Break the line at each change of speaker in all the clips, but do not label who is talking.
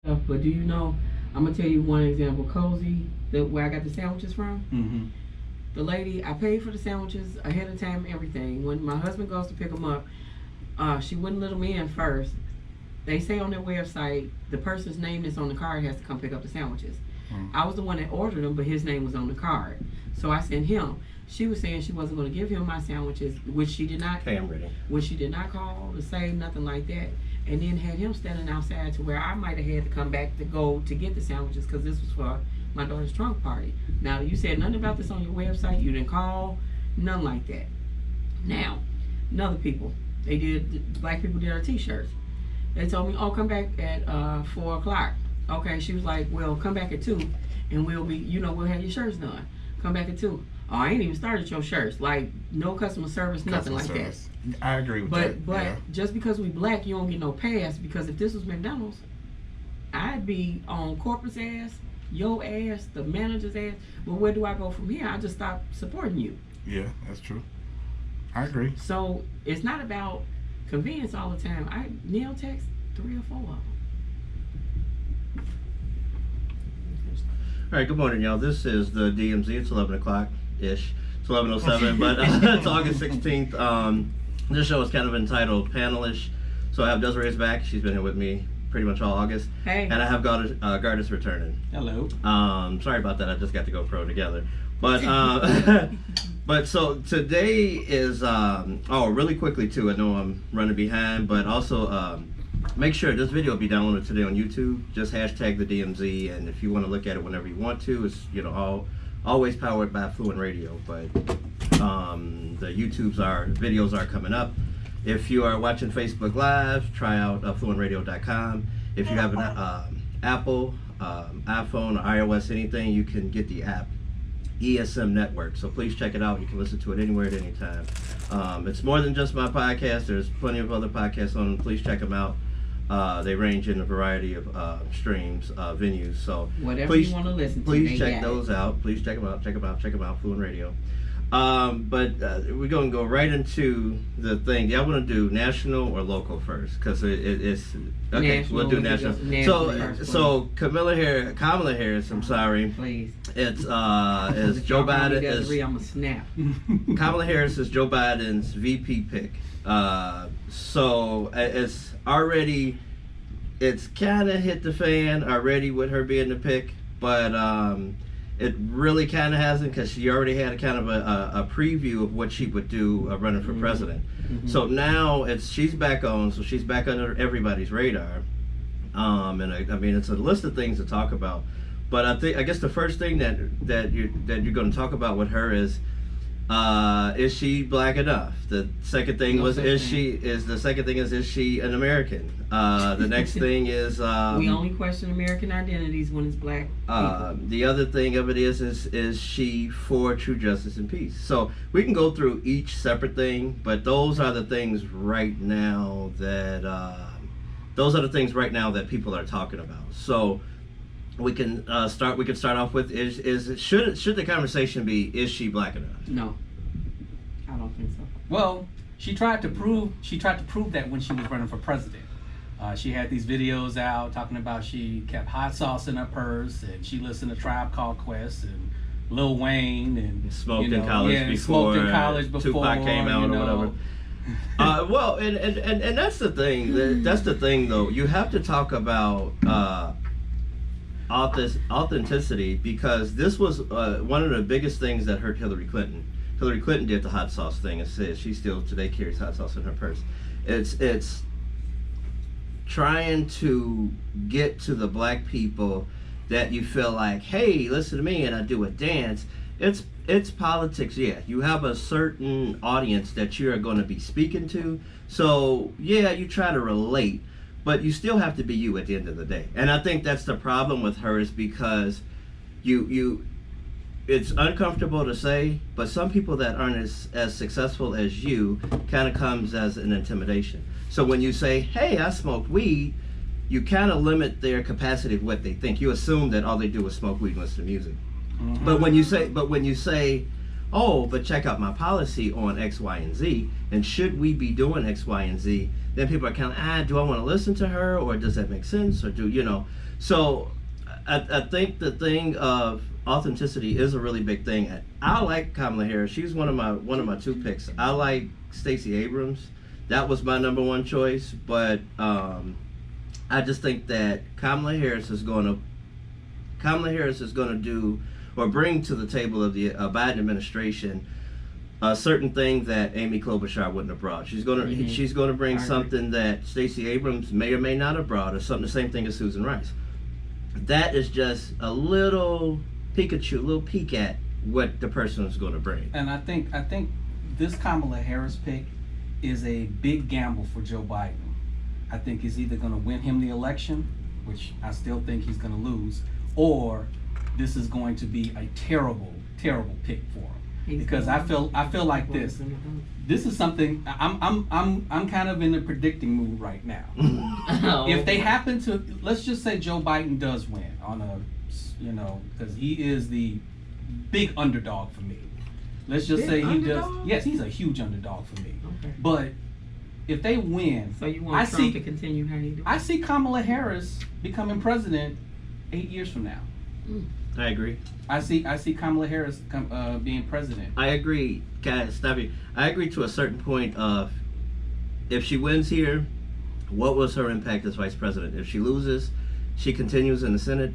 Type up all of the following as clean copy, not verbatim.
But do you know, I'm going to tell you one example. Cozy, where I got the sandwiches from.
Mm-hmm.
The lady, I paid for the sandwiches ahead of time, everything. When my husband goes to pick them up, she wouldn't let them in first. They say on their website, the person's name that's on the card has to come pick up the sandwiches. I was the one that ordered them, but his name was on the card. So I sent him. She was saying she wasn't going to give him my sandwiches, which she did not.
Okay, I'm ready.
Which she did not call to say nothing like that. And then had him standing outside to where I might have had to come back to go to get the sandwiches because this was for my daughter's trunk party. Now, you said nothing about this on your website. You didn't call, none like that. Now, another people, black people did our t-shirts. They told me, oh, come back at 4 o'clock. Okay, she was like, well, come back at 2 and we'll have your shirts done. Come back at 2. Oh, I ain't even started your shirts. Like, no customer service, nothing like that.
I agree with that.
But
yeah.
Just because we black, you don't get no pass. Because if this was McDonald's, I'd be on corporate's ass, your ass, the manager's ass. But where do I go from here? I just stop supporting you.
Yeah, that's true. I agree.
So it's not about convenience all the time. I Neil text 3 or 4 of them.
All right, good morning, y'all. This is the DMZ. It's 11 o'clock-ish. It's 11:07, but it's August 16th. This show is kind of entitled Panelish. So I have Desiree back. She's been here with me pretty much all August.
Hey.
And I have Gardis returning.
Hello.
Sorry about that. I just got to go pro together. But but so today is really quickly too. I know I'm running behind, but also make sure this video will be downloaded today on YouTube. Just hashtag the DMZ, and if you want to look at it whenever you want to, it's always powered by Fluent Radio. But the videos are coming up. If you are watching Facebook Live, try out fluentradio.com. If you have an Apple, iPhone, or iOS, anything, you can get the app ESM Network. So please check it out. You can listen to it anywhere at any time. It's more than just my podcast. There's plenty of other podcasts on them. Please check them out. They range in a variety of streams, venues. So
whatever you want to listen to,
please check those out. Please check them out. Check them out. Fluent Radio. But we're going to go right into the thing. Y'all want to do national or local first? Because it's okay.
National,
we'll do national. So Kamala Harris. I'm sorry.
Please.
It's Joe Biden.
Desiree, I'm a snap.
Kamala Harris is Joe Biden's VP pick. So it's already, it's kind of hit the fan already with her being the pick, but it really kind of hasn't, because she already had a kind of a preview of what she would do running for president. Mm-hmm. So now she's back on, so she's back under everybody's radar. And I mean, it's a list of things to talk about. But I guess the first thing that you're going to talk about with her is she black enough? The second thing is she an American? The next thing is
we only question American identities when it's black people.
The other thing of it is she for true justice and peace? So we can go through each separate thing, but those are the things right now that people are talking about. So we can start off with should the conversation be, is she black enough?
No, I don't think so.
Well, she tried to prove that when she was running for president. She had these videos out talking about she kept hot sauce in her purse, and she listened to Tribe Called Quest and Lil Wayne, and
smoked in college before Tupac came out or whatever. Well, and that's the thing. That's the thing, though. You have to talk about authenticity, because this was one of the biggest things that hurt Hillary Clinton. Hillary Clinton did the hot sauce thing and says she still today carries hot sauce in her purse. It's trying to get to the black people that you feel like, hey, listen to me, and I do a dance. It's politics. Yeah, you have a certain audience that you're going to be speaking to. So yeah, you try to relate, but you still have to be you at the end of the day. And I think that's the problem with her, is because it's uncomfortable to say, but some people that aren't as successful as you kind of comes as an intimidation. So when you say, hey, I smoked weed, you kind of limit their capacity of what they think. You assume that all they do is smoke weed and listen to music. Mm-hmm. But when you say, oh, but check out my policy on X, Y, and Z, and should we be doing X, Y, and Z, then people are kind of, do I want to listen to her, or does that make sense, or so I think the thing of authenticity is a really big thing. I like Kamala Harris. She's one of my two picks. I like Stacey Abrams. That was my number one choice, but I just think that Kamala Harris is going to do or bring to the table of the Biden administration a certain thing that Amy Klobuchar wouldn't have brought. She's going to bring something that Stacey Abrams may or may not have brought, or something the same thing as Susan Rice. That is just a little peek at what the person is going to bring.
And I think this Kamala Harris pick is a big gamble for Joe Biden. I think he's either going to win him the election, which I still think he's going to lose, or this is going to be a terrible pick for him. Because I feel like this is something I'm kind of in a predicting mood right now. If they happen to, let's just say Joe Biden does win on a, because he is the big underdog for me. Let's just say he does. Yes, he's a huge underdog for me.
Okay.
But if they win,
so you want Trump to continue how he do?
I see Kamala Harris becoming president 8 years from now.
I agree.
I see Kamala Harris being president.
I agree, guys. I agree to a certain point of, if she wins here, what was her impact as vice president? If she loses, she continues in the Senate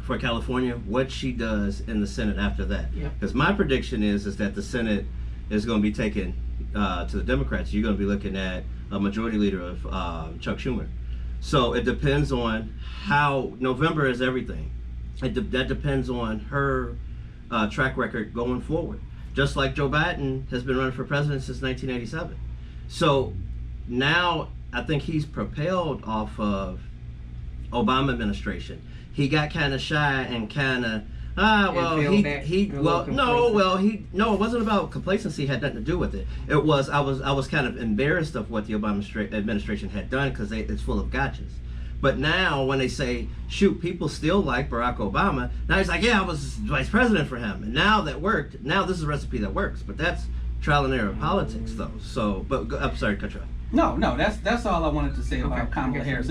for California. What she does in the Senate after that? Because my prediction is that the Senate is going to be taken to the Democrats. You're going to be looking at a majority leader of Chuck Schumer. So it depends on how November is everything. That depends on her track record going forward. Just like Joe Biden has been running for president since 1987. So now I think he's propelled off of Obama administration. He got kind of shy and kind of it wasn't about complacency. It had nothing to do with it. It was I was kind of embarrassed of what the Obama administration had done, because it's full of gotchas. But now when they say, shoot, people still like Barack Obama, now he's like, yeah, I was vice president for him, and now that worked. Now this is a recipe that works. But that's trial and error politics, though. So, but I'm sorry, cut you off.
No, that's all I wanted to say about Kamala Harris.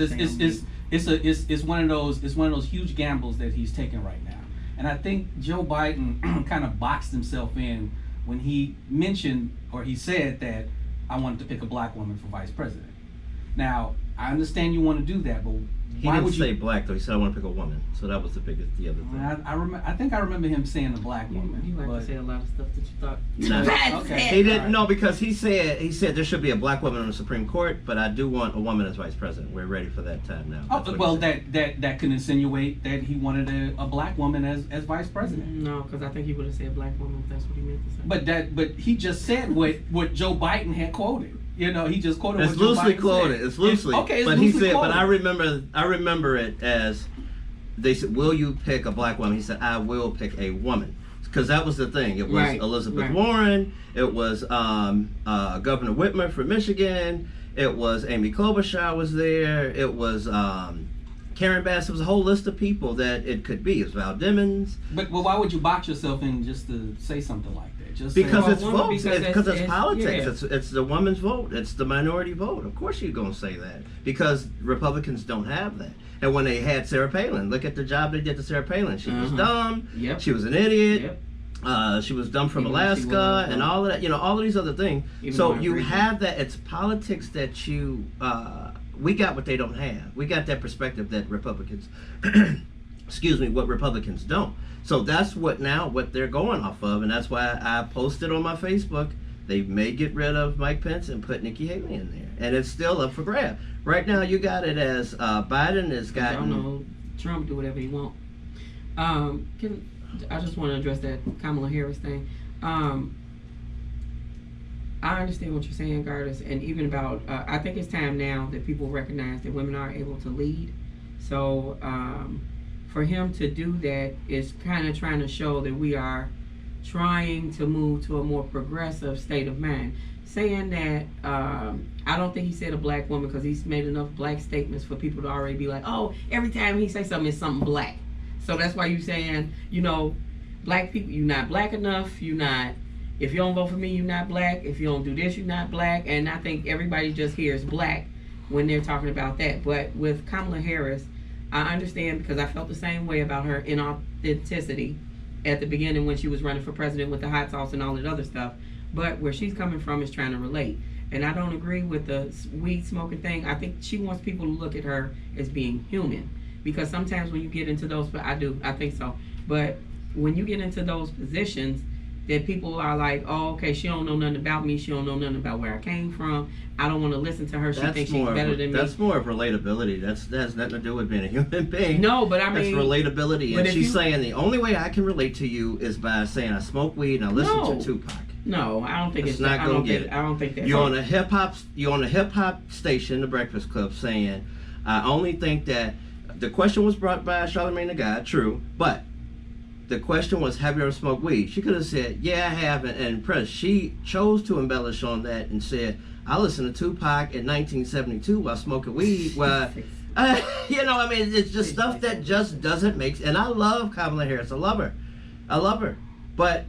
It's one of those huge gambles that he's taking right now. And I think Joe Biden kind of boxed himself in when he mentioned, or he said, that I wanted to pick a black woman for vice president. Now, I understand you want to do that, but why would you
say black, though? He said I want to pick a woman. So that was the other thing.
I think I remember him saying a black woman.
You like to say a lot of stuff that you thought.
No. Okay. He didn't. No, because he said there should be a black woman on the Supreme Court, but I do want a woman as vice president. We're ready for that time now.
That can insinuate that he wanted a black woman as vice president.
No, because I think he would have said black woman if that's what he meant to say.
But he just said what Joe Biden had quoted. He just quoted.
It's loosely quoted. It's loosely.
Okay,
but he said. Quoted. But I remember it as, they said, "Will you pick a black woman?" He said, "I will pick a woman," because that was the thing. It was Elizabeth Warren. It was Governor Whitmer from Michigan. It was Amy Klobuchar was there. It was Karen Bass. It was a whole list of people that it could be. It was Val Demings.
But why would you box yourself in just to say something like that?
Because it's votes. Because it's politics. Yeah. It's the woman's vote. It's the minority vote. Of course you're going to say that, because Republicans don't have that. And when they had Sarah Palin, look at the job they did to Sarah Palin. She was dumb. Yep. She was an idiot. Yep. She was dumb from Alaska and all of that. All of these other things. So you have that. It's politics that you. We got what they don't have. We got that perspective that Republicans. Excuse me. What Republicans don't. So that's what they're going off of, and that's why I posted on my Facebook, they may get rid of Mike Pence and put Nikki Haley in there, and it's still up for grab. Right now, you got it as Biden has gotten.
I don't know. Trump do whatever he want. I just want to address that Kamala Harris thing. I understand what you're saying, Gardis, and even about. I think it's time now that people recognize that women are able to lead. So. For him to do that is kind of trying to show that we are trying to move to a more progressive state of mind. Saying that, I don't think he said a black woman, because he's made enough black statements for people to already be like, oh, every time he says something, it's something black. So that's why you're saying, black people, you're not black enough, you're not if you don't vote for me, you're not black. If you don't do this, you're not black. And I think everybody just hears black when they're talking about that. But with Kamala Harris, I understand because I felt the same way about her inauthenticity at the beginning when she was running for president with the hot sauce and all that other stuff. But where she's coming from is trying to relate. And I don't agree with the weed smoking thing. I think she wants people to look at her as being human. Because sometimes when you get into those, I think so. But when you get into those positions, that people are like, oh, okay, she don't know nothing about me. She don't know nothing about where I came from. I don't want to listen to her. She thinks she's better than me.
That's more of relatability. That has nothing to do with being a human being.
No, but I mean,
that's relatability. And she's saying the only way I can relate to you is by saying I smoke weed and I listen to Tupac.
No, I don't think it's
not gonna get it.
I don't think that's.
You're on a hip hop station, The Breakfast Club, saying I only think that the question was brought by Charlamagne the God, true, but the question was, have you ever smoked weed? She could have said, yeah, I have, and press. She chose to embellish on that and said, I listened to Tupac in 1972 while smoking weed. Well, you know, I mean, it's just stuff that just doesn't make sense. And I love Kamala Harris. I love her. But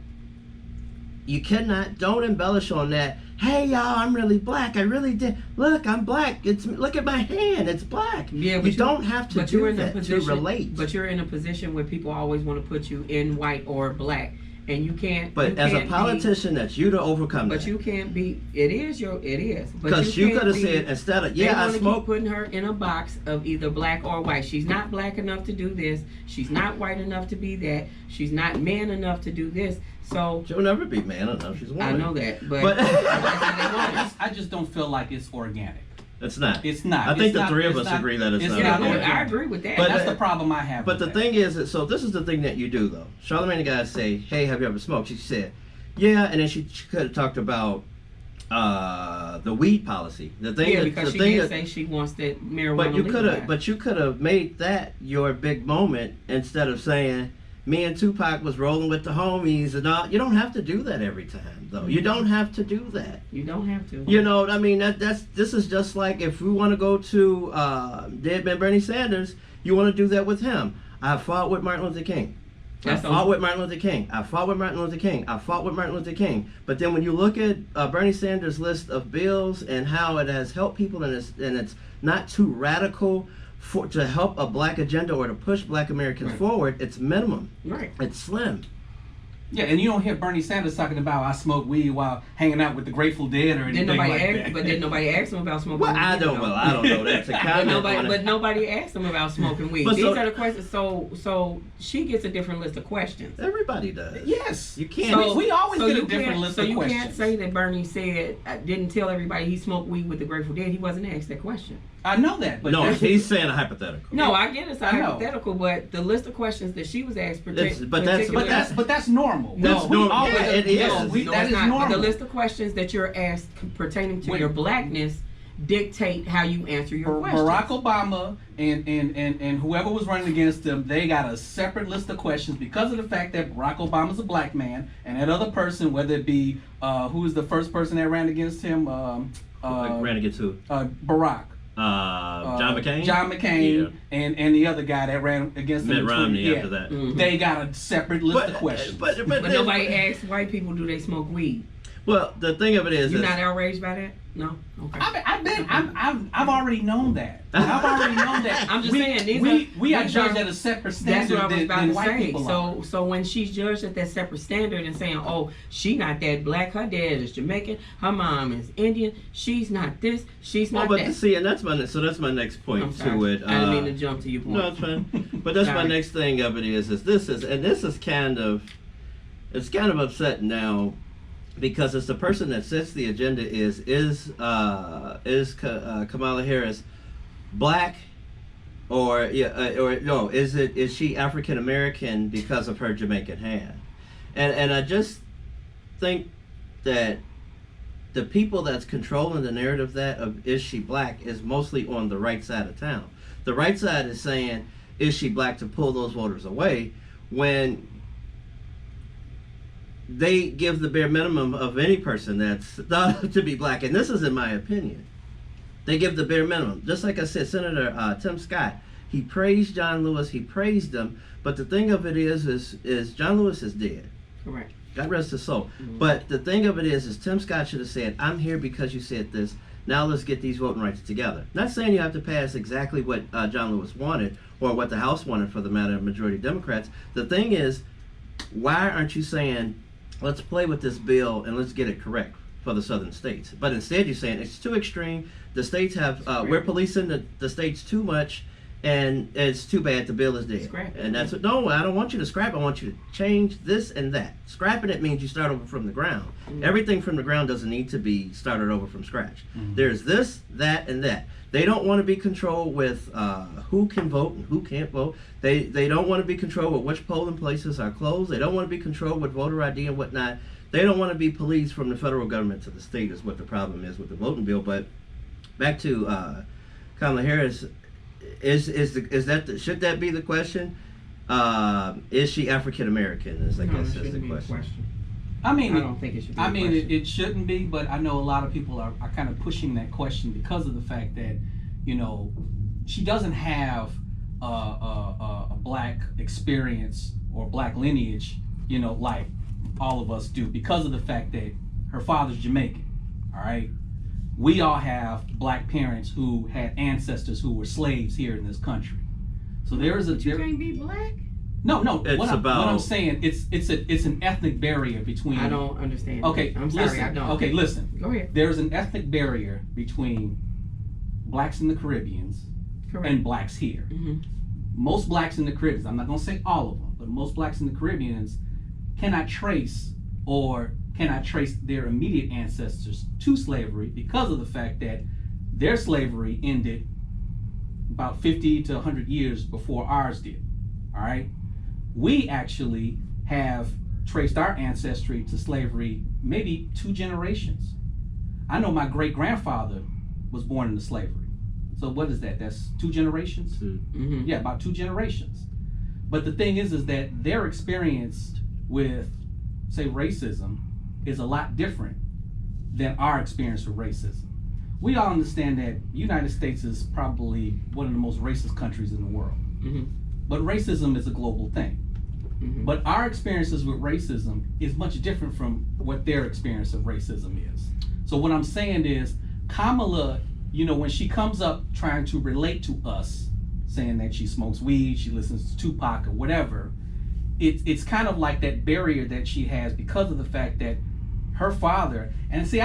you don't embellish on that. Hey, y'all, I'm really black. I really did. Look, I'm black. Look at my hand. It's black. Yeah, but you don't have to do that to relate.
But you're in a position where people always want to put you in white or black, and you can't.
But as a politician, that's you to overcome that.
But you can't be. It is.
Because you could have said instead of I smoke.
Keep putting her in a box of either black or white. She's not black enough to do this. She's not white enough to be that. She's not man enough to do this. So
she'll never be man enough. She's a woman.
I know that, but
I just don't feel like it's organic.
It's not.
It's not.
I think the three of us agree that it's not.
I agree with that.
But that's the problem I have.
But the thing is, so this is the thing that you do though. Charlamagne the guy say, "Hey, have you ever smoked?" She said, "Yeah," and then she could have talked about the weed policy. The thing,
yeah, because she did say she wants that marijuana.
But you could have made that your big moment instead of saying, me and Tupac was rolling with the homies and all. You don't have to do that every time, though. You don't have to do that.
You don't have to.
You know what I mean? This is just like if we want to go to dead man Bernie Sanders, you want to do that with him. I fought with Martin Luther King. I fought with Martin Luther King. I fought with Martin Luther King. I fought with Martin Luther King. But then when you look at Bernie Sanders' list of bills and how it has helped people and it's not too radical to help a black agenda or to push black Americans forward, it's minimum.
Right.
It's slim.
Yeah, and you don't hear Bernie Sanders talking about I smoke weed while hanging out with the Grateful Dead or anything that.
But did nobody ask him about smoking weed?
I don't know. That's a comment.
But nobody asked him about smoking weed. These are the questions. So she gets a different list of questions.
Everybody does.
Yes.
You can't.
We always get a different list of questions.
So you can't say that Bernie didn't tell everybody he smoked weed with the Grateful Dead. He wasn't asked that question.
I know that, but
no, he's saying a hypothetical.
No, I get it's a hypothetical, but the list of questions that she was asked,
but that's normal.
No,
it is.
That is normal. But the list of questions that you're asked pertaining to your blackness dictate how you answer your questions.
Barack Obama and whoever was running against him, they got a separate list of questions because of the fact that Barack Obama's a black man, and that other person, whether it be who was the first person that ran against him,
ran against who?
Barack.
John McCain?
John McCain and the other guy that ran against him.
Mitt Romney after that.
Mm-hmm.
They got a separate list of questions.
But nobody asked white people, do they smoke weed?
Well, the thing of it is...
You're not outraged by that? No? Okay.
I've already known that. I've already known that.
I'm just saying,
we are judged at a separate standard than white people are.
So when she's judged at that separate standard and saying, oh, she not that black, her dad is Jamaican, her mom is Indian, she's not this, she's not that.
See, and that's my next point to it.
I didn't mean to jump to your point.
No, it's fine. But that's my next thing of it is this is kind of upsetting now. Because it's the person that sets the agenda is Kamala Harris black or no, is she African American because of her Jamaican hand? And I just think that the people that's controlling the narrative of is she black is mostly on the right side of town. The right side is saying, is she black, to pull those voters away, when they give the bare minimum of any person that's thought to be black, and this is in my opinion. They give the bare minimum. Just like I said, Senator Tim Scott, he praised John Lewis, he praised him, but the thing of it is John Lewis is dead.
Correct.
God rest his soul. But the thing of it is Tim Scott should have said, I'm here because you said this. Now let's get these voting rights together. Not saying you have to pass exactly what John Lewis wanted or what the House wanted for the matter of majority Democrats. The thing is, why aren't you saying, let's play with this bill and let's get it correct for the southern states? But instead you're saying it's too extreme. The states have, we're policing the states too much, and it's too bad the bill is dead.
Scrap it.
And that's what, no, I don't want you to scrap. I want you to change this and that. Scrapping it means you start over from the ground. Everything from the ground doesn't need to be started over from scratch. There's this, that, and that. They don't want to be controlled with who can vote and who can't vote. They don't want to be controlled with which polling places are closed. They don't want to be controlled with voter ID and whatnot. They don't want to be policed from the federal government to the state is what the problem is with the voting bill. But back to Kamala Harris, should that be the question? Is she African American? I guess is the question.
I mean,
I don't think it should be.
It shouldn't be, but I know a lot of people are kind of pushing that question because of the fact that, you know, she doesn't have a black experience or black lineage, you know, like all of us do, because of the fact that her father's Jamaican. All right, we all have black parents who had ancestors who were slaves here in this country. So there is a.
But you can't be black.
No.
It's
what
about.
I'm saying, it's an ethnic barrier between.
I don't understand.
Okay,
I'm sorry,
listen,
I don't.
Okay, listen.
Go ahead.
There's an ethnic barrier between blacks in the Caribbeans
Correct.
and blacks here. Most blacks in the Caribbean, I'm not going to say all of them, but most blacks in the Caribbeans cannot trace their immediate ancestors to slavery because of the fact that their slavery ended about 50 to 100 years before ours did. All right? We actually have traced our ancestry to slavery maybe 2 generations. I know my great-grandfather was born into slavery. So what is that? That's 2 generations? Yeah, about 2 generations. But the thing is that their experience with, say, racism is a lot different than our experience with racism. We all understand that the United States is probably one of the most racist countries in the world. But racism is a global thing. But our experiences with racism is much different from what their experience of racism is. So what I'm saying is, Kamala, you know, when she comes up trying to relate to us, saying that she smokes weed, she listens to Tupac or whatever, it's kind of like that barrier that she has because of the fact that her father, and see,